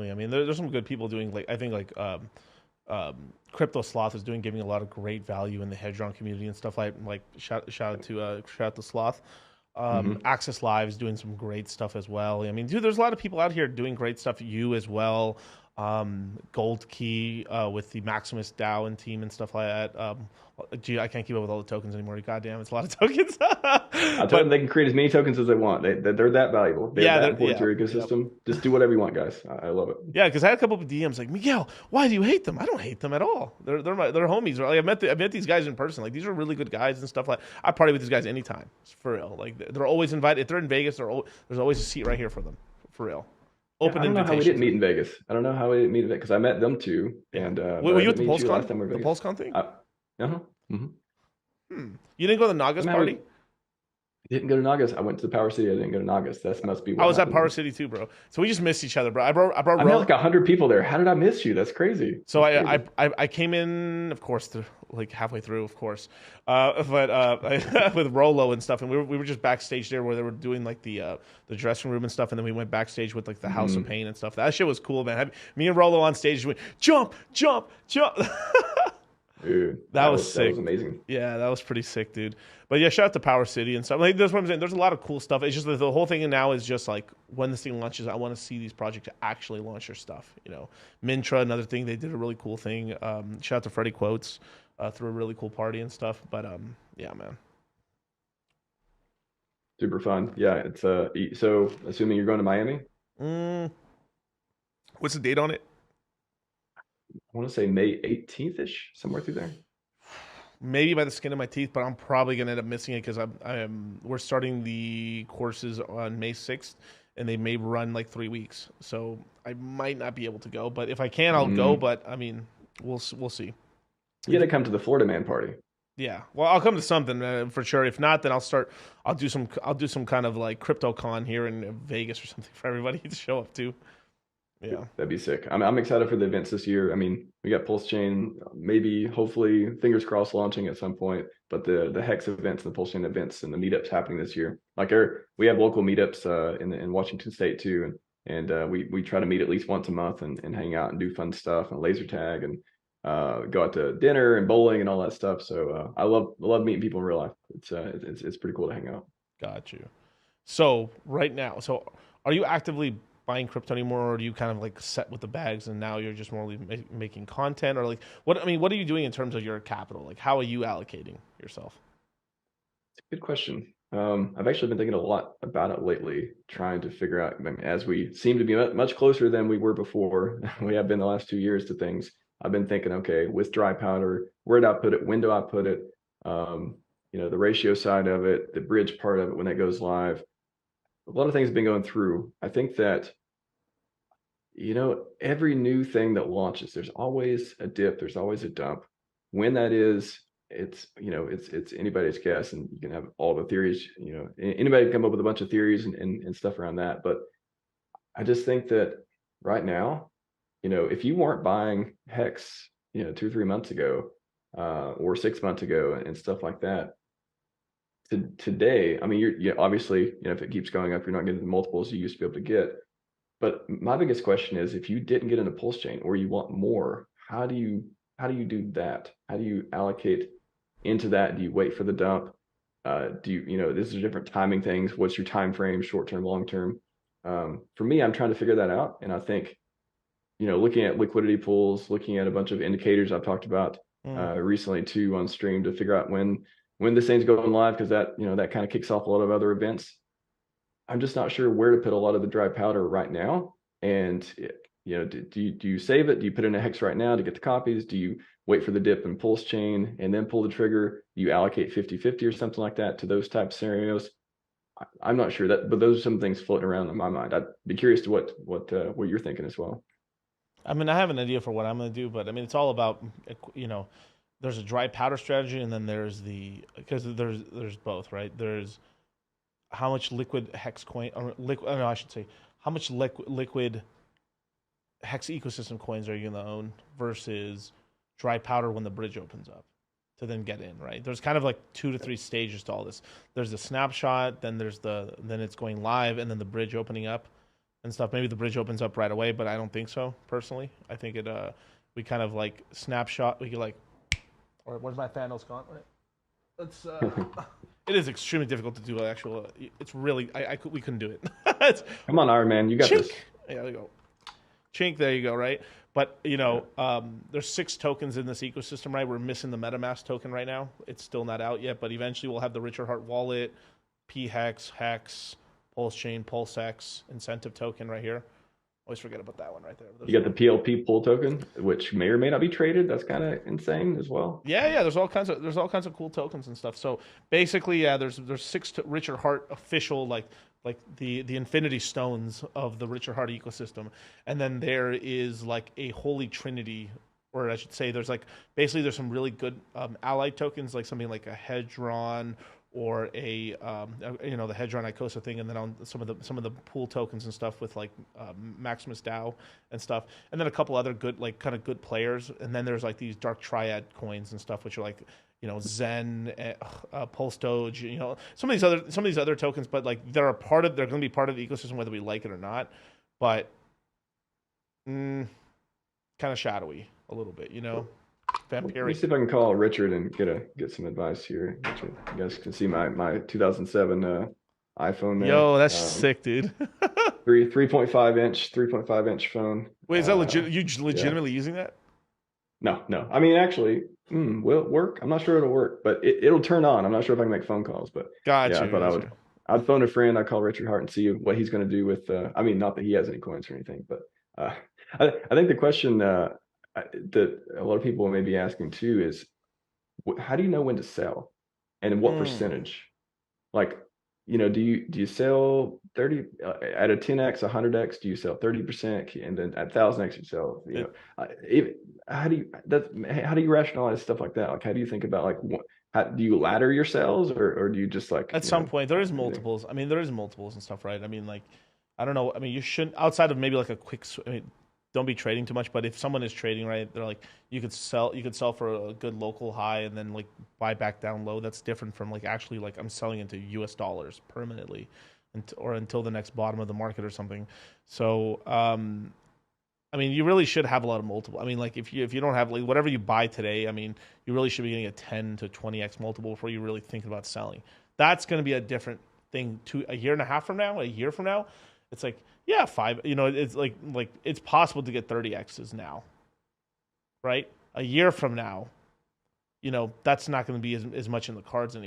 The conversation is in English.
definitely. I mean, there's some good people doing I think Crypto Sloth is giving a lot of great value in the hedge-round community and stuff like shout out to Sloth. Hmm. Access Live is doing some great stuff as well. I mean, dude, there's a lot of people out here doing great stuff. You as well. Gold Key with the Maximus DAO and team and stuff like that. Gee, I can't keep up with all the tokens anymore. God damn, it's a lot of tokens. I told them But they can create as many tokens as they want. They're that valuable. They're yeah, that important to your yeah. ecosystem. Just do whatever you want, guys. I love it. Yeah, because I had a couple of DMs like, Miguel, why do you hate them? I don't hate them at all. They're homies. Like, I met these guys in person. Like, these are really good guys and stuff. Like, I party with these guys anytime. For real. Like, they're always invited. If they're in Vegas, there's always a seat right here for them. For real. Yeah, Open I don't know how we invitation didn't for meet them. in Vegas. I don't know how we didn't meet in Vegas because I met them too, Yeah. and Were, but were I you at didn't the meet you last PulseCon? time we were in The Vegas. PulseCon thing? Uh-huh. Hmm. You didn't go to the Nagas Somehow we party? didn't go to Nagas. I went to the Power City. I didn't go to Nagas. That must be I what was at happened Power then. City too, bro. So we just missed each other, bro. I brought I met Ro. like 100 people there. How did I miss you? That's crazy. So That's I, I crazy. I I came in, of course, like halfway through, of course, but with Rolo and stuff, and we were just backstage there where they were doing like the dressing room and stuff, and then we went backstage with like the House of Hmm. Pain and stuff. That shit was cool, man. Me and Rolo on stage just went jump, jump, jump. Dude, That was that was sick. amazing. Yeah, that was pretty sick, dude. But yeah, shout out to Power City and stuff. Like that's what I'm saying. There's a lot of cool stuff. It's just that the whole thing now is just like when this thing launches, I want to see these projects actually launch their stuff. Mintra, another thing, they did a really cool thing. Shout out to Freddie Quotes, threw a really cool party and stuff. But yeah, man. Super fun. Yeah, it's so assuming you're going to Miami, Mm, what's the date on it? I want to say May 18th-ish, somewhere through there. Maybe by the skin of my teeth, but I'm probably gonna end up missing it because we're starting the courses on May 6th, and they may run like 3 weeks, so I might not be able to go. But if I can, I'll go. Mm. But I mean, we'll see. You got to come to the Florida Man party. Yeah, well, I'll come to something for sure. If not, then I'll do some kind of like crypto con here in Vegas or something for everybody to show up to. Yeah. That'd be sick. I'm excited for the events this year. I mean, we got Pulse Chain, maybe, hopefully, fingers crossed, launching at some point. But the Hex events, the Pulse Chain events, and the meetups happening this year. Like we have local meetups in Washington State too, and we try to meet at least once a month and hang out and do fun stuff and laser tag and go out to dinner and bowling and all that stuff. So I love meeting people in real life. It's pretty cool to hang out. Got you. So right now, are you actively buying crypto anymore, or do you kind of like set with the bags and now you're just more making content, or like what? I mean, what are you doing in terms of your capital? Like, how are you allocating yourself? Good question. I've actually been thinking a lot about it lately, trying to figure out, I mean, as we seem to be much closer than we were before, we have been the last 2 years to things. I've been thinking, okay, with dry powder, where do I put it? When do I put it? Um, the ratio side of it, the bridge part of it when that goes live. A lot of things have been going through. I think that, every new thing that launches, there's always a dip, there's always a dump. When that is, it's anybody's guess, and you can have all the theories. Anybody can come up with a bunch of theories and stuff around that. But I just think that right now, if you weren't buying Hex, 2 or 3 months ago, or 6 months ago, and stuff like that, today, I mean, you're obviously, if it keeps going up, you're not getting the multiples you used to be able to get. But my biggest question is, if you didn't get into Pulse Chain or you want more, how do you do that? How do you allocate into that? Do you wait for the dump? Do this is different timing things. What's your time frame, short term, long term? For me, I'm trying to figure that out, and I think looking at liquidity pools, looking at a bunch of indicators I've talked about Mm. recently too on stream to figure out when this thing's going live, because that kind of kicks off a lot of other events. I'm just not sure where to put a lot of the dry powder right now. And do you save it? Do you put in a hex right now to get the copies? Do you wait for the dip and pulse chain and then pull the trigger? Do you allocate 50-50 or something like that to those type of scenarios? I'm not sure but those are some things floating around in my mind. I'd be curious to what you're thinking as well. I mean, I have an idea for what I'm going to do, but I mean, it's all about you know, there's a dry powder strategy, and then there's because there's both, right? There's how much liquid hex coin or liquid. No, I should say how much liquid hex ecosystem coins are you going to own versus dry powder when the bridge opens up to then get in, right? There's kind of like 2 to 3 stages to all this. There's the snapshot, then then it's going live, and then the bridge opening up. and stuff. Maybe the bridge opens up right away, but I don't think so personally. I think we kind of like snapshot. We could like, or where's my Thanos Gauntlet? It's it is extremely difficult to do actual. It's really we couldn't do it. It's Come on, Iron Man, you got chink. this. Yeah, there you go. Chink. There you go. Right. But there's 6 tokens in this ecosystem, right? We're missing the MetaMask token right now. It's still not out yet, but eventually we'll have the Richard Hart wallet, P-Hex, Hex, Pulse Chain, PulseX, incentive token right here. Always forget about that one right there. You got the PLP pool token, which may or may not be traded. That's kind of insane as well. Yeah. There's all kinds of cool tokens and stuff. So basically, yeah, there's 6 Richard Hart official like the infinity stones of the Richard Hart ecosystem, and then there is like a holy trinity, or I should say, there's like basically there's some really good allied tokens, like something like a Hedron or a the Hedron Icosa thing, and then on some of the pool tokens and stuff with like Maximus DAO and stuff, and then a couple other good like kind of good players, and then there's like these dark triad coins and stuff which are like Zen, Pulse Doge, some of these other tokens, but like they're going to be part of the ecosystem whether we like it or not, but kind of shadowy a little bit, Let me see if I can call Richard and get some advice here. Richard, you guys can see my 2007 iPhone there. Yo, that's sick, dude. 3.5 inch phone. Wait, is that legit? You legitimately using that? No. I mean, actually, will it work? I'm not sure it'll work, but it'll turn on. I'm not sure if I can make phone calls, but gotcha. I thought I'd phone a friend. I'd call Richard Hart and see what he's going to do with. I mean, not that he has any coins or anything, but I think the question that a lot of people may be asking too is, how do you know when to sell, and what percentage? Like, do you sell 30 at a 10x, 100x? Do you sell 30%, and then at 1000x you sell? How do you rationalize stuff like that? Like, how do you think about like how do you ladder your sales, or do you just like at some point there is multiples? I mean, there is multiples and stuff, right? I mean, like, I don't know. I mean, you shouldn't, outside of maybe like a quick. I mean, don't be trading too much, but if someone is trading, right, they're like, you could sell for a good local high and then like buy back down low. That's different from like actually like I'm selling into US dollars permanently or until the next bottom of the market or something. So I mean, you really should have a lot of multiple. I mean, like if you don't have like whatever you buy today, I mean, you really should be getting a 10 to 20x multiple before you really think about selling. That's going to be a different thing a year and a half from now, a year from now. It's like, yeah, 5, it's like it's possible to get 30x's now, right? A year from now, that's not going to be as much in the cards anymore.